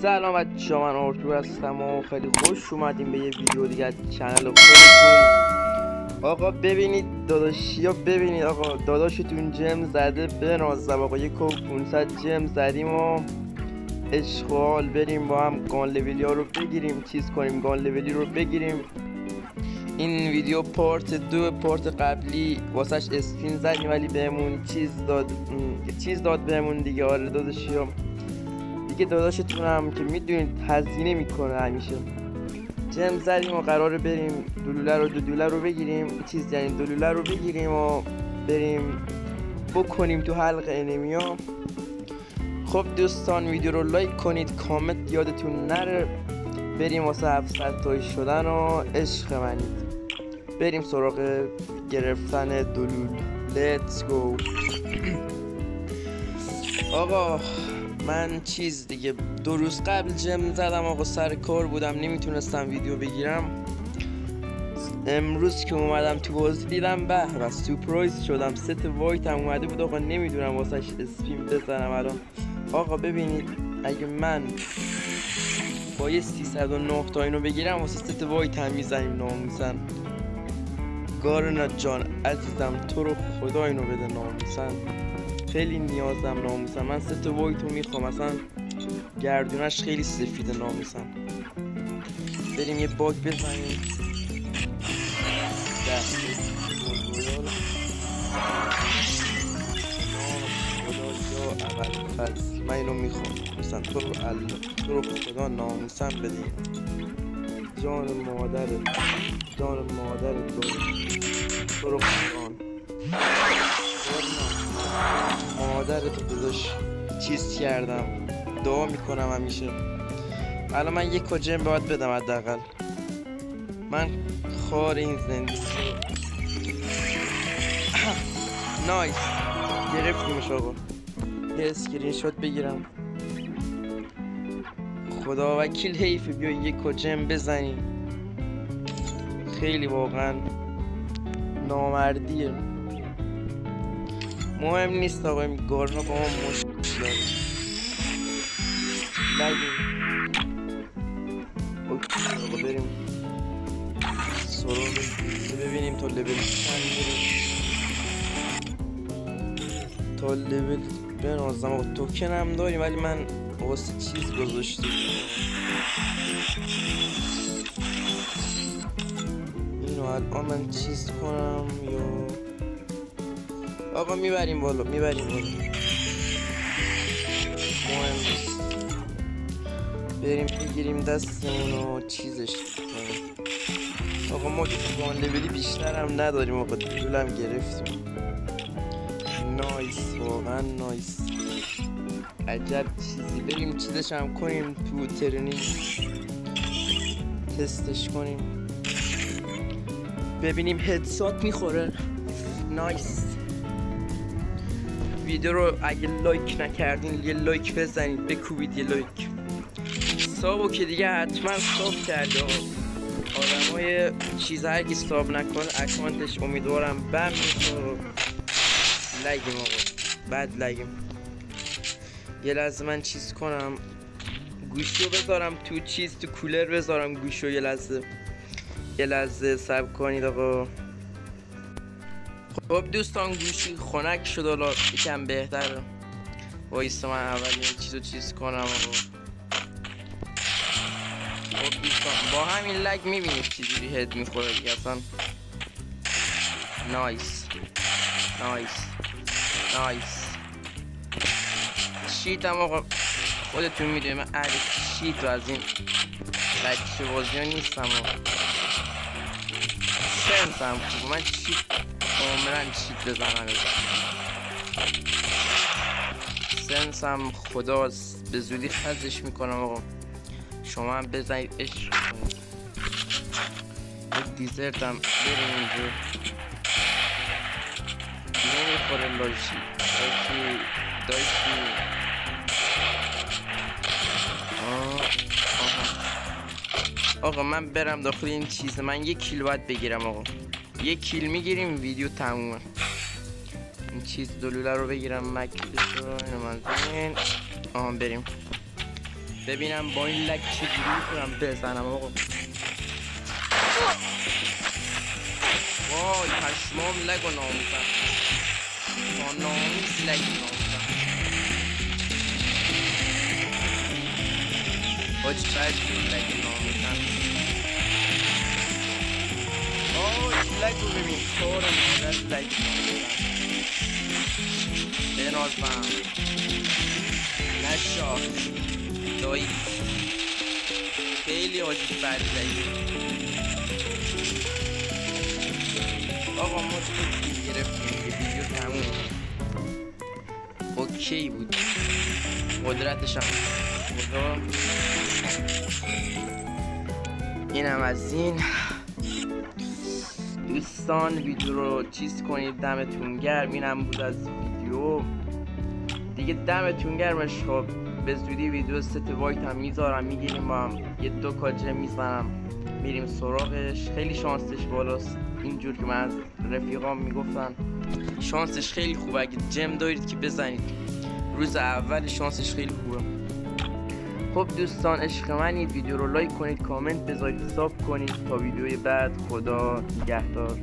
سلام بچه‌ها، من آرتور هستم و خیلی خوش اومدیم به یه ویدیو دیگه از چنل خودتون. آقا ببینید داداشیا، ببینید آقا داداشتون جم زده بنازم. آقا یک 500 جم زدیم و اشغال بریم با هم گان لولی ها رو بگیریم، چیز کنیم، گان لولی رو بگیریم. این ویدیو پارت 2 پارت قبلی واسش اسپین زدیم ولی بهمون چیز داد بهمون دیگه. آره داداشیا دیگه، داداشتونم که میدونید هزینه میکنه همیشه. جم زدیم و قراره بریم دلوله رو بگیریم، یعنی دلوله رو بگیریم و بریم بکنیم تو حلق انمیا. خب دوستان ویدیو رو لایک کنید، کامنت یادتون نره. بریم واسه 700 تایی شدن و عشق منید. بریم سراغ گرفتن دلول. لیتس گو. آقا من دیگه 2 روز قبل جم زدم آقا، سر کار بودم نمیتونستم ویدیو بگیرم. امروز که اومدم تو بازی دیدم به سورپرایز شدم. ست وایت هم اومده بود آقا، نمیدونم واسش اسپین بزنم الان. آقا ببینید اگه من با یه 309 تا اینو بگیرم واسه ست وایت هم میزنیم ناموسن. گارنا جان عزیزم تو رو خدا اینو بده ناموسن، خیلی نیازم ناموسن. من ست وایت رو میخوام، اصلا گردونش خیلی سفیده ناموسن. بریم یه باگ بزنیم. من اینو میخوام مثلا، تو رو خدا ناموسن بده. جان مادرت تو رو خدا مادرت داداش چیز کردم، دعا میکنم همیشه. الان من یک کجم باید بدم حداقل. من خار این زندگی نایس گرفتیمش آقا. یه اسکرین شات بگیرم. خدا وکیل حیفه بیا یک کجم بزنی، خیلی واقعا نامردیه. مهم نیست آقا، این گارنا با ما مشکل داره. آقا بریم سراغ ببینیم تا لول چند میریم. تا لول بنازم آقا. توکن هم داریم ولی من واسه چیز گذاشتم. اینو الان من چیز کنم یا آقا میبریم بالا. مهم نیست، بریم بگیریم دستمون و چیزش کنیم. آقا ما گان لولی بیشتر هم نداریم آقا، دلولم گرفتیم. نایس واقعا نایس، عجب چیزی. بریم چیزش هم کنیم تو ترنینگ، تستش کنیم ببینیم هدسات میخوره. نایس. ویدیو رو اگه لایک نکردین یه لایک بزنید، بکوبید یه لایک. سابو که دیگه حتما ساب کرده. آدمای چیزا هرکی ساب نکنه اکانتش امیدوارم بم میخوره. لگیم آقا، بد لگیم. یه لحظه من چیز کنم، گوشیو بذارم تو چیز، تو کولر بذارم گوشیو. یه لحظه صبر کنید آقا. خب دوستان گوشی خنک شد، حالا یکم بهتره. وایسا من اول این چیز کنم آقا. خب دوستان با همین لگ میبینید چجوری هد میخوره دیگه اصلا. نایس شیت هم آقا خودتون میدونید من اهل شیت رو از این بچه بازی ها نیستم آقا. سنس هم خوبه، من شیت عمرن شیت بزنم. سنس هم خدا به زودی خزش میکنم آقا. شما هم بزنید عشق کنید. یک دیزرت هم بریم اینجا. نمیخوره لاشی دایشی. آقا من برم داخل این چیز. من 1 کیل باید بگیرم آقا. 1 کیل میگیریم ویدیو تمومه. این چیز دلوله رو بگیرم، مکسش رو اینو من بریم. ببینم با این لک چجوری میتونم بزنم آقا. وای پشمام لگ و ناموسم با ناموس لگ ناموسم حاج بجور لگ ناموسم. آی لگ رو ببین کار مادر لگ ناموسم بنازم نشاخ دایی خیلی حاجی بد لگی. آقا ما تو گرفتیم ویدیو تموم اوکی بود. قدرتش هم خدا. اینم از این دوستان. ویدیو رو چیز کنید دمتون گرم. اینم بود از ویدیو دیگه دمتون گرمش. خب به زودی ویدیو ست وایت هم میذارم میگیریم با هم یه 2 کاجه میزنم میریم سراغش. خیلی شانسش بالاست اینجور که من از رفیقام میگفتن شانسش خیلی خوبه. اگه جم دارید که بزنید روز اول شانسش خیلی خوبه. خب دوستان عشق منید ویدیو رو لایک کنید کامنت بذارید ساب کنید تا ویدیوی بعد. خدا نگهدار.